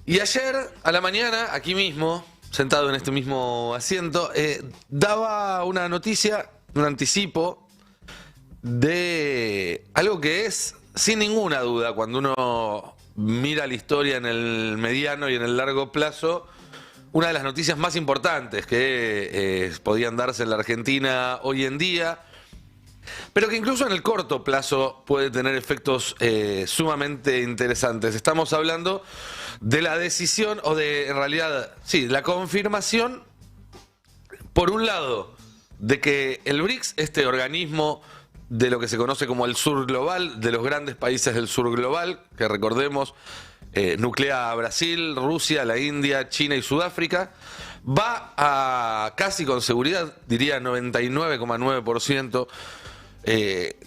Y ayer a la mañana, aquí mismo, sentado en este mismo asiento, daba una noticia, un anticipo de algo que es, sin ninguna duda, cuando uno mira la historia en el mediano y en el largo plazo, una de las noticias más importantes que podían darse en la Argentina hoy en día, pero que incluso en el corto plazo puede tener efectos sumamente interesantes. Estamos hablando de la decisión, o de, en realidad, sí, la confirmación, por un lado, de que el BRICS, este organismo de lo que se conoce como el sur global, de los grandes países del sur global, que recordemos, nuclea a Brasil, Rusia, la India, China y Sudáfrica, va a casi con seguridad, diría 99,9%,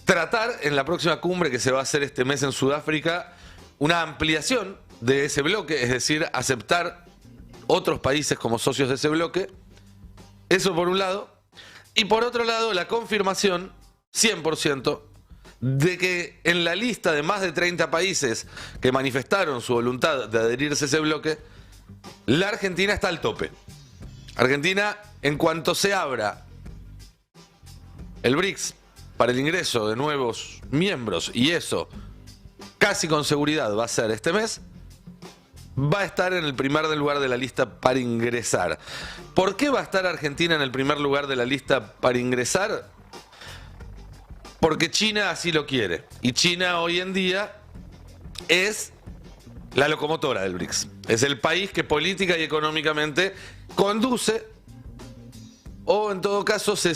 tratar en la próxima cumbre que se va a hacer este mes en Sudáfrica una ampliación de ese bloque, es decir, aceptar otros países como socios de ese bloque. Eso por un lado. Y por otro lado, la confirmación 100% de que en la lista de más de 30 países que manifestaron su voluntad de adherirse a ese bloque, la Argentina está al tope. Argentina, en cuanto se abra el BRICS para el ingreso de nuevos miembros, y eso casi con seguridad va a ser este mes, va a estar en el primer lugar de la lista para ingresar. ¿Por qué va a estar Argentina en el primer lugar de la lista para ingresar? Porque China así lo quiere. Y China hoy en día es la locomotora del BRICS. Es el país que política y económicamente conduce, o en todo caso se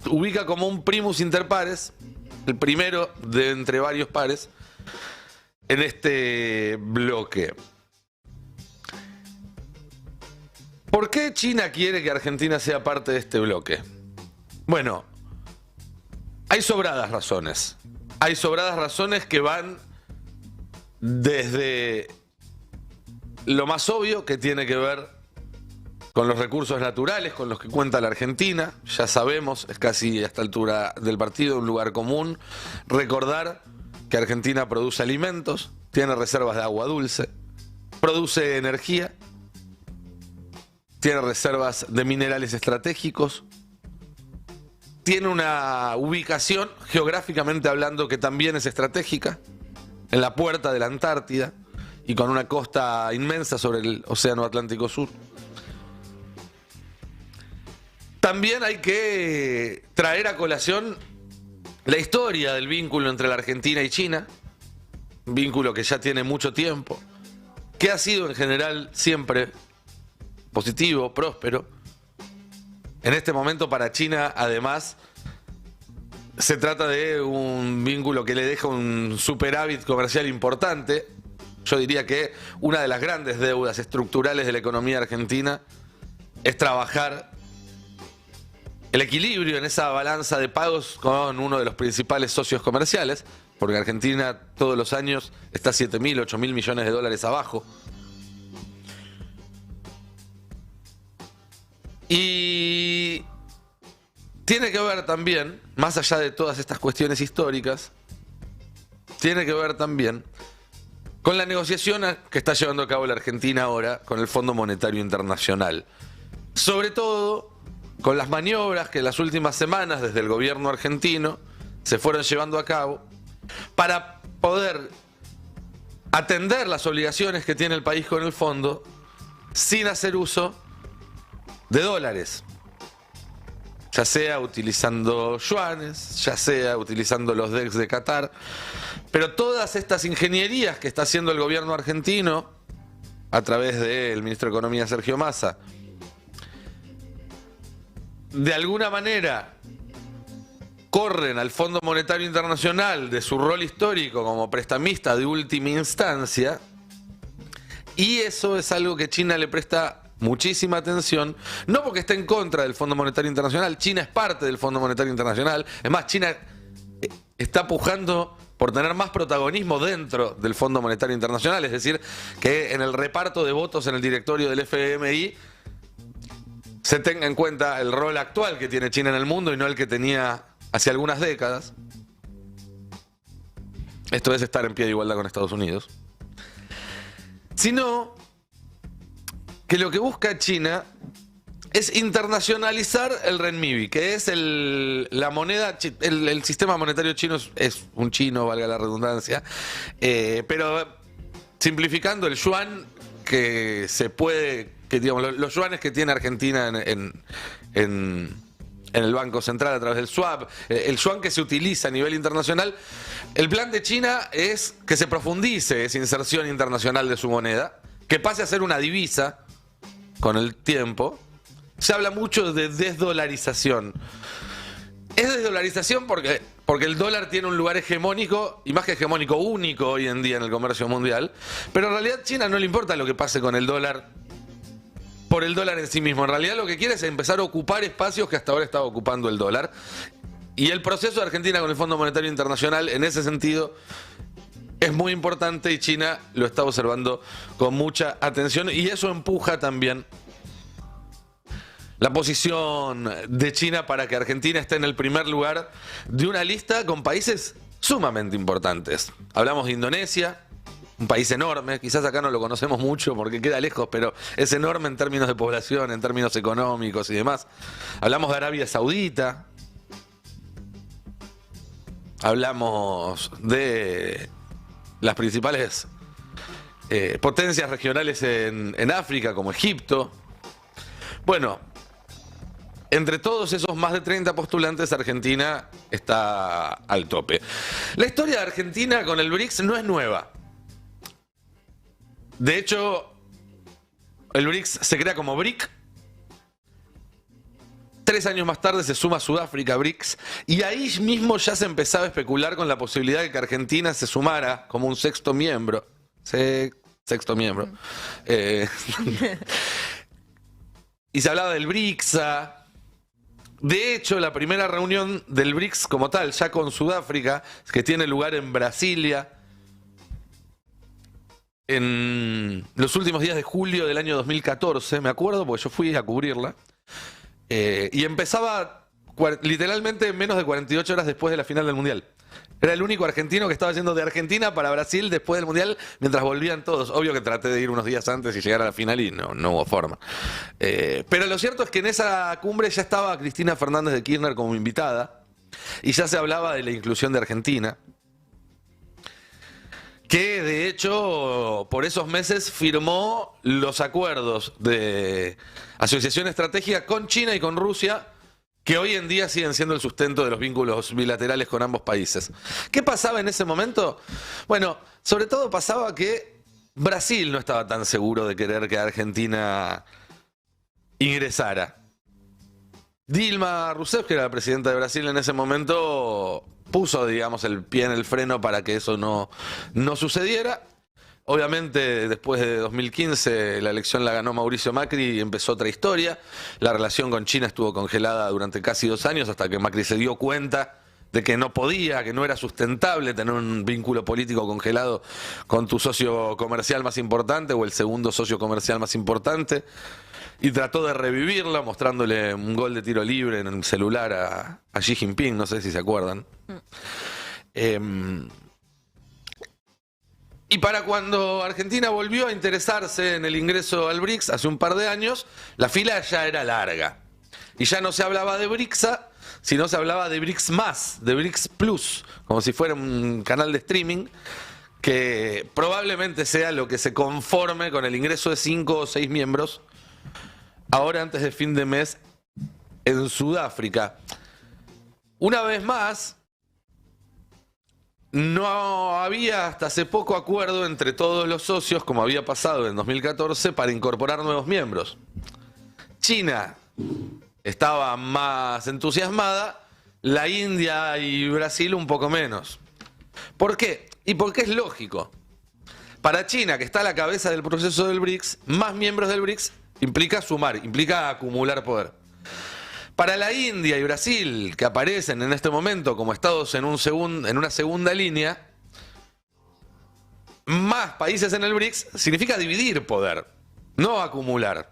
ubica como un primus inter pares, el primero de entre varios pares, en este bloque. ¿Por qué China quiere que Argentina sea parte de este bloque? Bueno, hay sobradas razones. Hay sobradas razones que van desde lo más obvio, que tiene que ver con los recursos naturales con los que cuenta la Argentina. Ya sabemos, es casi a esta altura del partido un lugar común recordar que Argentina produce alimentos, tiene reservas de agua dulce, produce energía, tiene reservas de minerales estratégicos, tiene una ubicación geográficamente hablando que también es estratégica, en la puerta de la Antártida y con una costa inmensa sobre el Océano Atlántico Sur. También hay que traer a colación la historia del vínculo entre la Argentina y China, un vínculo que ya tiene mucho tiempo, que ha sido en general siempre positivo, próspero. En este momento para China, además, se trata de un vínculo que le deja un superávit comercial importante. Yo diría que una de las grandes deudas estructurales de la economía argentina es trabajar el equilibrio en esa balanza de pagos con uno de los principales socios comerciales, porque Argentina todos los años está 7.000, 8.000 millones de dólares abajo. Y tiene que ver también, más allá de todas estas cuestiones históricas, tiene que ver también con la negociación que está llevando a cabo la Argentina ahora con el Fondo Monetario Internacional. Sobre todo con las maniobras que en las últimas semanas desde el gobierno argentino se fueron llevando a cabo para poder atender las obligaciones que tiene el país con el fondo sin hacer uso de dólares, ya sea utilizando yuanes, ya sea utilizando los DEX de Qatar, pero todas estas ingenierías que está haciendo el gobierno argentino a través del ministro de Economía Sergio Massa, de alguna manera corren al Fondo Monetario Internacional de su rol histórico como prestamista de última instancia, y eso es algo que China le presta muchísima atención, no porque esté en contra del Fondo Monetario Internacional. China es parte del Fondo Monetario Internacional. Es más, China está pujando por tener más protagonismo dentro del Fondo Monetario Internacional, es decir, que en el reparto de votos en el directorio del FMI se tenga en cuenta el rol actual que tiene China en el mundo y no el que tenía hace algunas décadas. Esto es estar en pie de igualdad con Estados Unidos. sino que lo que busca China es internacionalizar el renminbi, que es la moneda, el sistema monetario chino es un chino, valga la redundancia, pero simplificando el yuan que se puede, que digamos, los yuanes que tiene Argentina en el Banco Central a través del swap, el yuan que se utiliza a nivel internacional, el plan de China es que se profundice esa inserción internacional de su moneda, que pase a ser una divisa con el tiempo. Se habla mucho de desdolarización. Es desdolarización porque el dólar tiene un lugar hegemónico, y más que hegemónico, único hoy en día en el comercio mundial, pero en realidad a China no le importa lo que pase con el dólar por el dólar en sí mismo. En realidad lo que quiere es empezar a ocupar espacios que hasta ahora estaba ocupando el dólar. Y el proceso de Argentina con el Fondo Monetario Internacional, en ese sentido, es muy importante y China lo está observando con mucha atención, y eso empuja también la posición de China para que Argentina esté en el primer lugar de una lista con países sumamente importantes. Hablamos de Indonesia, un país enorme, quizás acá no lo conocemos mucho porque queda lejos, pero es enorme en términos de población, en términos económicos y demás. Hablamos de Arabia Saudita, hablamos de las principales potencias regionales en África, como Egipto. Bueno, entre todos esos más de 30 postulantes, Argentina está al tope. La historia de Argentina con el BRICS no es nueva. De hecho, el BRICS se crea como BRIC. 3 años más tarde se suma Sudáfrica a BRICS, y ahí mismo ya se empezaba a especular con la posibilidad de que Argentina se sumara como un sexto miembro. Sexto miembro. Y se hablaba del BRICSA. De hecho, la primera reunión del BRICS como tal, ya con Sudáfrica, que tiene lugar en Brasilia, en los últimos días de julio del año 2014, me acuerdo porque yo fui a cubrirla, y empezaba literalmente menos de 48 horas después de la final del Mundial. Era el único argentino que estaba yendo de Argentina para Brasil después del Mundial, mientras volvían todos. Obvio que traté de ir unos días antes y llegar a la final y no hubo forma. Pero lo cierto es que en esa cumbre ya estaba Cristina Fernández de Kirchner como invitada, y ya se hablaba de la inclusión de Argentina, que de hecho por esos meses firmó los acuerdos de asociación estratégica con China y con Rusia, que hoy en día siguen siendo el sustento de los vínculos bilaterales con ambos países. ¿Qué pasaba en ese momento? Bueno, sobre todo pasaba que Brasil no estaba tan seguro de querer que Argentina ingresara. Dilma Rousseff, que era la presidenta de Brasil en ese momento, puso, digamos, el pie en el freno para que eso no sucediera. Obviamente, después de 2015, la elección la ganó Mauricio Macri y empezó otra historia. La relación con China estuvo congelada durante casi 2 años, hasta que Macri se dio cuenta de que no podía, que no era sustentable tener un vínculo político congelado con tu socio comercial más importante o el segundo socio comercial más importante. Y trató de revivirla mostrándole un gol de tiro libre en el celular a Xi Jinping, no sé si se acuerdan. Y para cuando Argentina volvió a interesarse en el ingreso al BRICS hace un par de años, la fila ya era larga. Y ya no se hablaba de BRICSA, sino se hablaba de BRICS más, de BRICS Plus, como si fuera un canal de streaming, que probablemente sea lo que se conforme con el ingreso de 5 o 6 miembros, ahora antes de fin de mes, en Sudáfrica. Una vez más, no había hasta hace poco acuerdo entre todos los socios, como había pasado en 2014, para incorporar nuevos miembros. China estaba más entusiasmada, la India y Brasil un poco menos. ¿Por qué? Y porque es lógico. Para China, que está a la cabeza del proceso del BRICS, más miembros del BRICS implica sumar, implica acumular poder. Para la India y Brasil, que aparecen en este momento como estados en una segunda línea, más países en el BRICS significa dividir poder, no acumular.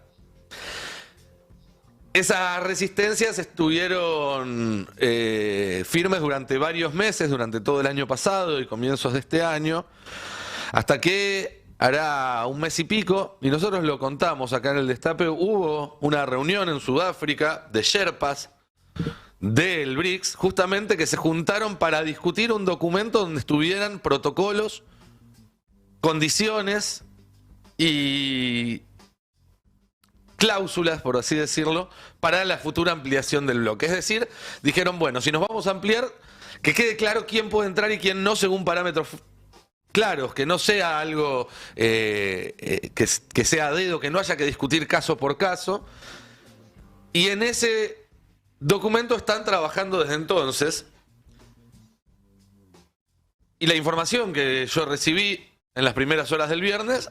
Esas resistencias estuvieron firmes durante varios meses, durante todo el año pasado y comienzos de este año, hasta que hará un mes y pico, y nosotros lo contamos acá en el Destape, hubo una reunión en Sudáfrica de Sherpas del BRICS, justamente que se juntaron para discutir un documento donde estuvieran protocolos, condiciones y cláusulas, por así decirlo, para la futura ampliación del bloque. Es decir, dijeron, bueno, si nos vamos a ampliar, que quede claro quién puede entrar y quién no según parámetros claros, que no sea algo que sea a dedo, que no haya que discutir caso por caso. Y en ese documento están trabajando desde entonces. Y la información que yo recibí en las primeras horas del viernes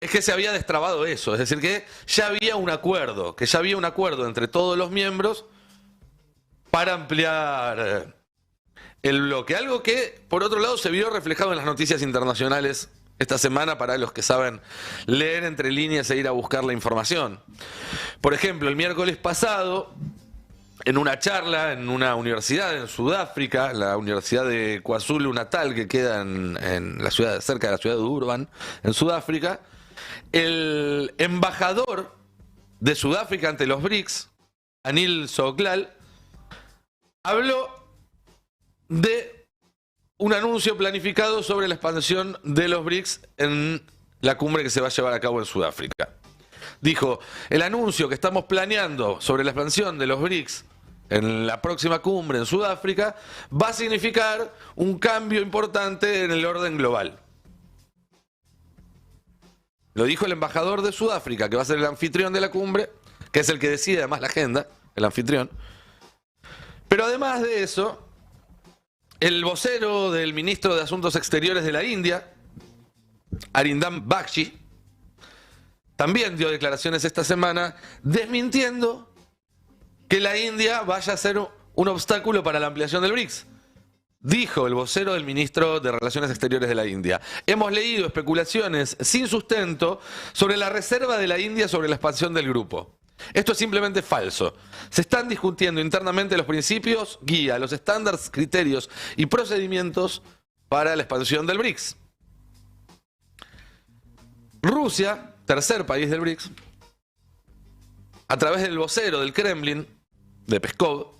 es que se había destrabado eso, es decir, que ya había un acuerdo, entre todos los miembros para ampliar el bloque. Algo que, por otro lado, se vio reflejado en las noticias internacionales esta semana para los que saben leer entre líneas e ir a buscar la información. Por ejemplo, el miércoles pasado, en una charla en una universidad en Sudáfrica, la Universidad de KwaZulu-Natal, que queda en la ciudad, cerca de la ciudad de Durban, en Sudáfrica, el embajador de Sudáfrica ante los BRICS, Anil Soklal, habló de un anuncio planificado sobre la expansión de los BRICS en la cumbre que se va a llevar a cabo en Sudáfrica. Dijo, el anuncio que estamos planeando sobre la expansión de los BRICS en la próxima cumbre en Sudáfrica va a significar un cambio importante en el orden global. Lo dijo el embajador de Sudáfrica, que va a ser el anfitrión de la cumbre, que es el que decide además la agenda, el anfitrión. Pero además de eso, el vocero del ministro de Asuntos Exteriores de la India, Arindam Bakshi, también dio declaraciones esta semana desmintiendo que la India vaya a ser un obstáculo para la ampliación del BRICS. Dijo el vocero del ministro de Relaciones Exteriores de la India, hemos leído especulaciones sin sustento sobre la reserva de la India sobre la expansión del grupo. Esto es simplemente falso. Se están discutiendo internamente los principios, guía, los estándares, criterios y procedimientos para la expansión del BRICS. Rusia, tercer país del BRICS, a través del vocero del Kremlin, de Peskov,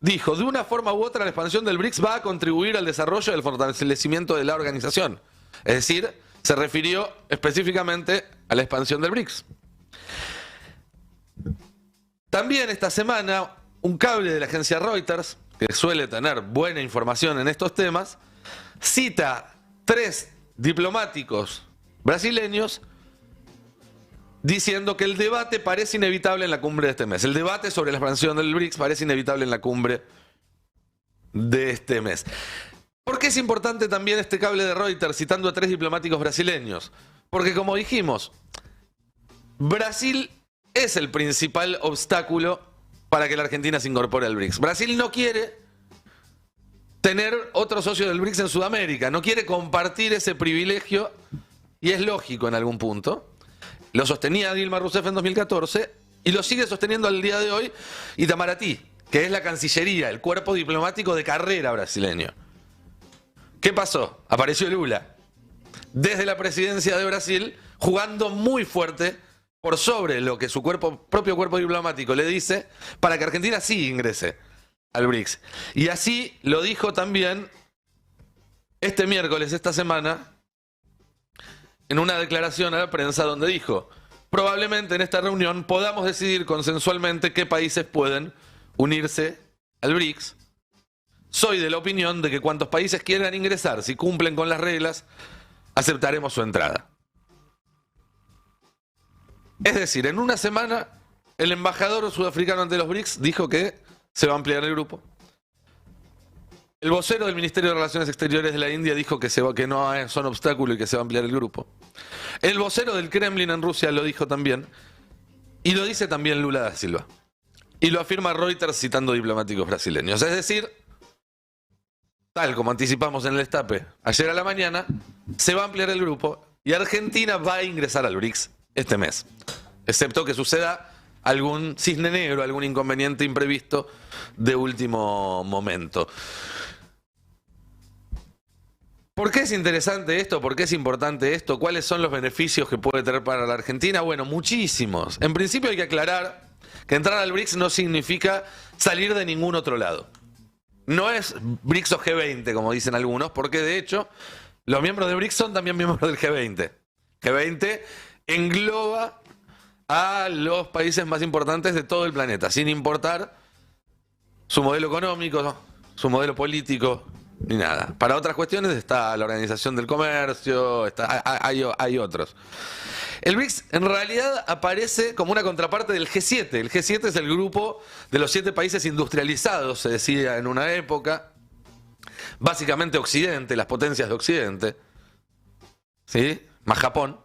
dijo, de una forma u otra la expansión del BRICS va a contribuir al desarrollo y al fortalecimiento de la organización. Es decir, se refirió específicamente a la expansión del BRICS. También esta semana, un cable de la agencia Reuters, que suele tener buena información en estos temas, cita 3 diplomáticos brasileños diciendo que el debate parece inevitable en la cumbre de este mes. El debate sobre la expansión del BRICS parece inevitable en la cumbre de este mes. ¿Por qué es importante también este cable de Reuters citando a 3 diplomáticos brasileños? Porque como dijimos, Brasil es el principal obstáculo para que la Argentina se incorpore al BRICS. Brasil no quiere tener otro socio del BRICS en Sudamérica, no quiere compartir ese privilegio y es lógico en algún punto. Lo sostenía Dilma Rousseff en 2014 y lo sigue sosteniendo al día de hoy Itamaraty, que es la Cancillería, el cuerpo diplomático de carrera brasileño. ¿Qué pasó? Apareció Lula desde la presidencia de Brasil jugando muy fuerte por sobre lo que su propio cuerpo diplomático le dice para que Argentina sí ingrese al BRICS. Y así lo dijo también este miércoles, esta semana, en una declaración a la prensa donde dijo, probablemente en esta reunión podamos decidir consensualmente qué países pueden unirse al BRICS. Soy de la opinión de que cuantos países quieran ingresar, si cumplen con las reglas, aceptaremos su entrada. Es decir, en una semana, el embajador sudafricano ante los BRICS dijo que se va a ampliar el grupo. El vocero del Ministerio de Relaciones Exteriores de la India dijo que no son obstáculos y que se va a ampliar el grupo. El vocero del Kremlin en Rusia lo dijo también. Y lo dice también Lula da Silva. Y lo afirma Reuters citando diplomáticos brasileños. Es decir, tal como anticipamos en el Destape ayer a la mañana, se va a ampliar el grupo y Argentina va a ingresar al BRICS este mes. Excepto que suceda algún cisne negro, algún inconveniente imprevisto de último momento. ¿Por qué es interesante esto? ¿Por qué es importante esto? ¿Cuáles son los beneficios que puede tener para la Argentina? Bueno, muchísimos. En principio hay que aclarar que entrar al BRICS no significa salir de ningún otro lado. No es BRICS o G20, como dicen algunos, porque de hecho los miembros de BRICS son también miembros del G20. G20 engloba a los países más importantes de todo el planeta, sin importar su modelo económico, su modelo político, ni nada. Para otras cuestiones está la Organización del Comercio, hay otros. El BRICS en realidad aparece como una contraparte del G7. El G7 es el grupo de los 7 países industrializados, se decía en una época. Básicamente Occidente, las potencias de Occidente, ¿sí? Más Japón.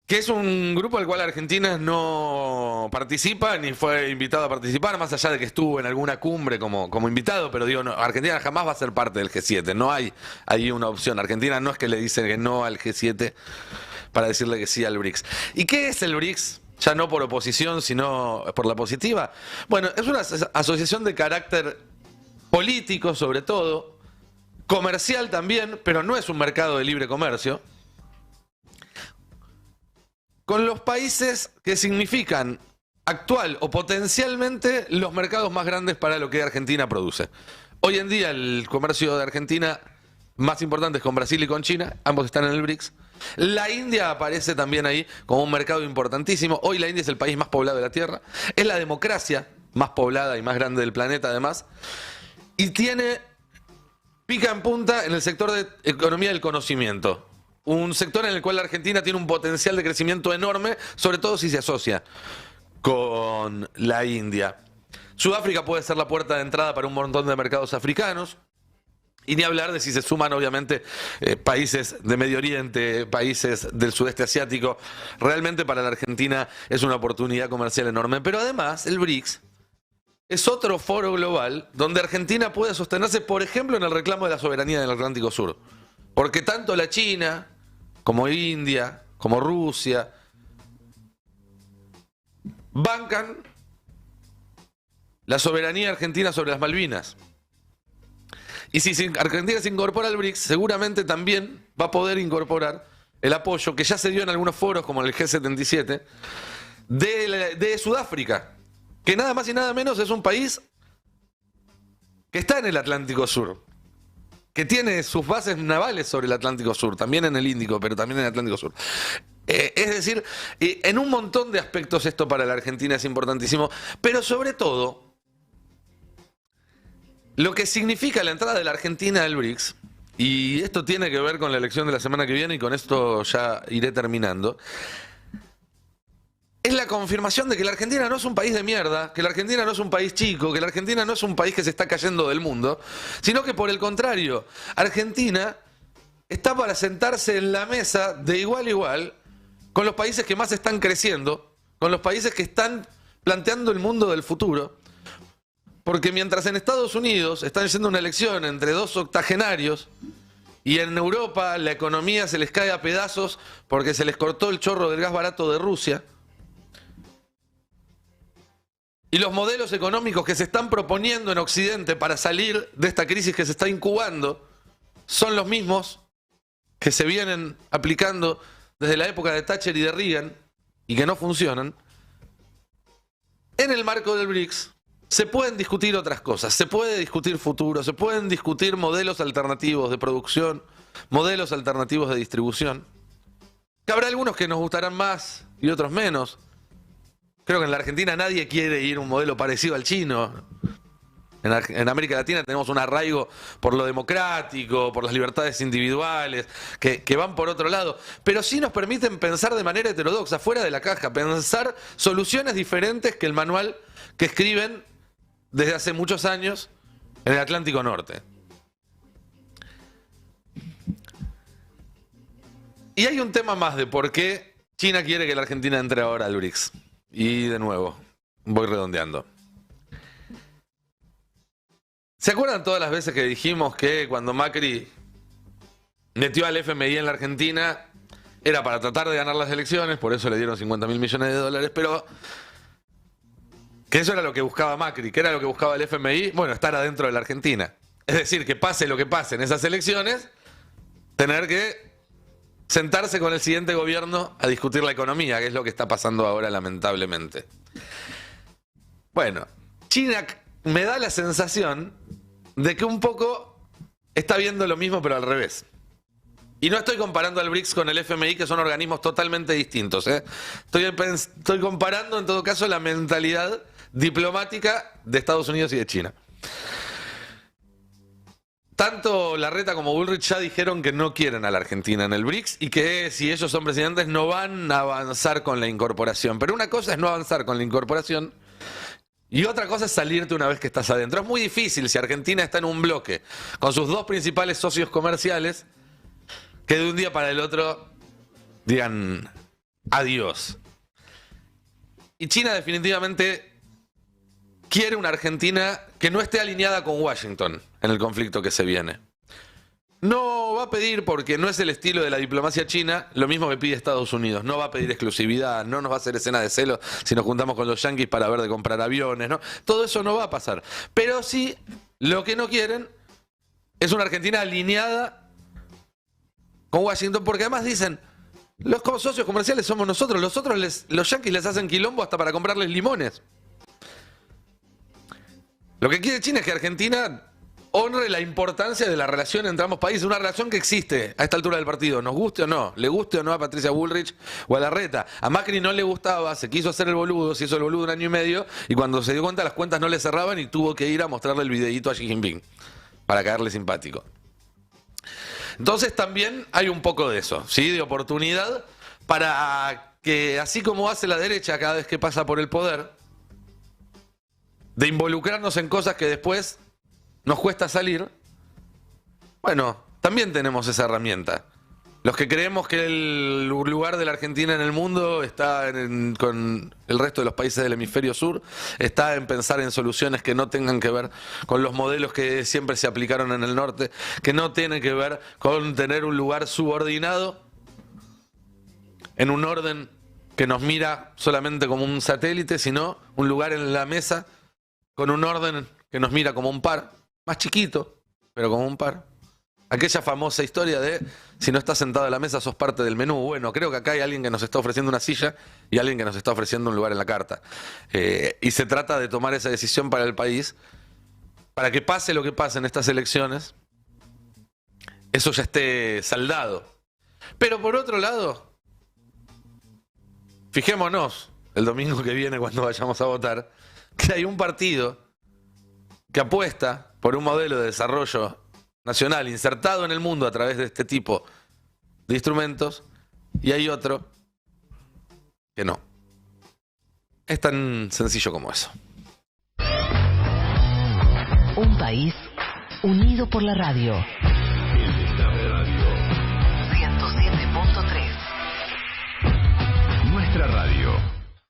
Que es un grupo al cual Argentina no participa ni fue invitado a participar, más allá de que estuvo en alguna cumbre como invitado, pero digo, no, Argentina jamás va a ser parte del G7, no hay ahí una opción. Argentina no es que le dice que no al G7 para decirle que sí al BRICS. ¿Y qué es el BRICS? Ya no por oposición, sino por la positiva. Bueno, es una asociación de carácter político sobre todo, comercial también, pero no es un mercado de libre comercio, con los países que significan actual o potencialmente los mercados más grandes para lo que Argentina produce. Hoy en día el comercio de Argentina más importante es con Brasil y con China, ambos están en el BRICS. La India aparece también ahí como un mercado importantísimo. Hoy la India es el país más poblado de la Tierra, es la democracia más poblada y más grande del planeta además, y pica en punta en el sector de economía del conocimiento. Un sector en el cual la Argentina tiene un potencial de crecimiento enorme, sobre todo si se asocia con la India. Sudáfrica puede ser la puerta de entrada para un montón de mercados africanos. Y ni hablar de si se suman, obviamente, países de Medio Oriente, países del sudeste asiático. Realmente para la Argentina es una oportunidad comercial enorme. Pero además, el BRICS es otro foro global donde Argentina puede sostenerse, por ejemplo, en el reclamo de la soberanía del Atlántico Sur. Porque tanto la China, como India, como Rusia, bancan la soberanía argentina sobre las Malvinas. Y si Argentina se incorpora al BRICS, seguramente también va a poder incorporar el apoyo que ya se dio en algunos foros, como el G77, de Sudáfrica, que nada más y nada menos es un país que está en el Atlántico Sur, que tiene sus bases navales sobre el Atlántico Sur, también en el Índico, pero también en el Atlántico Sur. Es decir, en un montón de aspectos esto para la Argentina es importantísimo, pero sobre todo, lo que significa la entrada de la Argentina al BRICS, y esto tiene que ver con la elección de la semana que viene, y con esto ya iré terminando, es la confirmación de que la Argentina no es un país de mierda, que la Argentina no es un país chico, que la Argentina no es un país que se está cayendo del mundo, sino que por el contrario, Argentina está para sentarse en la mesa de igual a igual con los países que más están creciendo, con los países que están planteando el mundo del futuro. Porque mientras en Estados Unidos están haciendo una elección entre 2 octogenarios y en Europa la economía se les cae a pedazos porque se les cortó el chorro del gas barato de Rusia, y los modelos económicos que se están proponiendo en Occidente para salir de esta crisis que se está incubando son los mismos que se vienen aplicando desde la época de Thatcher y de Reagan y que no funcionan. En el marco del BRICS se pueden discutir otras cosas, se puede discutir futuro, se pueden discutir modelos alternativos de producción, modelos alternativos de distribución, que habrá algunos que nos gustarán más y otros menos. Creo que en la Argentina nadie quiere ir a un modelo parecido al chino. En América Latina tenemos un arraigo por lo democrático, por las libertades individuales, que van por otro lado, pero sí nos permiten pensar de manera heterodoxa, fuera de la caja, pensar soluciones diferentes que el manual que escriben desde hace muchos años en el Atlántico Norte. Y hay un tema más de por qué China quiere que la Argentina entre ahora al BRICS. Y de nuevo, voy redondeando. ¿Se acuerdan todas las veces que dijimos que cuando Macri metió al FMI en la Argentina era para tratar de ganar las elecciones, por eso le dieron 50.000 millones de dólares, pero que eso era lo que buscaba Macri, que era lo que buscaba el FMI? Bueno, estar adentro de la Argentina. es decir, que pase lo que pase en esas elecciones, tener que sentarse con el siguiente gobierno a discutir la economía, que es lo que está pasando ahora lamentablemente. Bueno, China me da la sensación de que un poco está viendo lo mismo pero al revés. Y no estoy comparando al BRICS con el FMI, que son organismos totalmente distintos, ¿eh? Estoy comparando en todo caso la mentalidad diplomática de Estados Unidos y de China. Tanto Larreta como Bullrich ya dijeron que no quieren a la Argentina en el BRICS y que si ellos son presidentes no van a avanzar con la incorporación. Pero una cosa es no avanzar con la incorporación y otra cosa es salirte una vez que estás adentro. Es muy difícil si Argentina está en un bloque con sus dos principales socios comerciales que de un día para el otro digan adiós. Y China definitivamente quiere una Argentina que no esté alineada con Washington en el conflicto que se viene. No va a pedir, porque no es el estilo de la diplomacia china, lo mismo que pide Estados Unidos. No va a pedir exclusividad, no nos va a hacer escena de celos si nos juntamos con los yanquis para ver de comprar aviones, ¿no? Todo eso no va a pasar. Pero sí, lo que no quieren es una Argentina alineada con Washington, porque además dicen, los socios comerciales somos nosotros, los yanquis les hacen quilombo hasta para comprarles limones. Lo que quiere China es que Argentina honre la importancia de la relación entre ambos países, una relación que existe a esta altura del partido, nos guste o no, le guste o no a Patricia Bullrich o a Larreta. A Macri no le gustaba, se quiso hacer el boludo, se hizo el boludo 1 año y medio y cuando se dio cuenta las cuentas no le cerraban y tuvo que ir a mostrarle el videíto a Xi Jinping para caerle simpático. Entonces también hay un poco de eso, ¿sí? De oportunidad para que, así como hace la derecha cada vez que pasa por el poder, de involucrarnos en cosas que después nos cuesta salir, bueno, también tenemos esa herramienta. Los que creemos que el lugar de la Argentina en el mundo está con el resto de los países del hemisferio sur, está en pensar en soluciones que no tengan que ver con los modelos que siempre se aplicaron en el norte, que no tienen que ver con tener un lugar subordinado en un orden que nos mira solamente como un satélite, sino un lugar en la mesa con un orden que nos mira como un par, más chiquito, pero como un par. Aquella famosa historia de, si no estás sentado a la mesa, sos parte del menú. Bueno, creo que acá hay alguien que nos está ofreciendo una silla y alguien que nos está ofreciendo un lugar en la carta. Y se trata de tomar esa decisión para el país, para que pase lo que pase en estas elecciones, eso ya esté saldado. Pero por otro lado, fijémonos, el domingo que viene cuando vayamos a votar, que hay un partido que apuesta por un modelo de desarrollo nacional insertado en el mundo a través de este tipo de instrumentos y hay otro que no. Es tan sencillo como eso. Un país unido por la radio.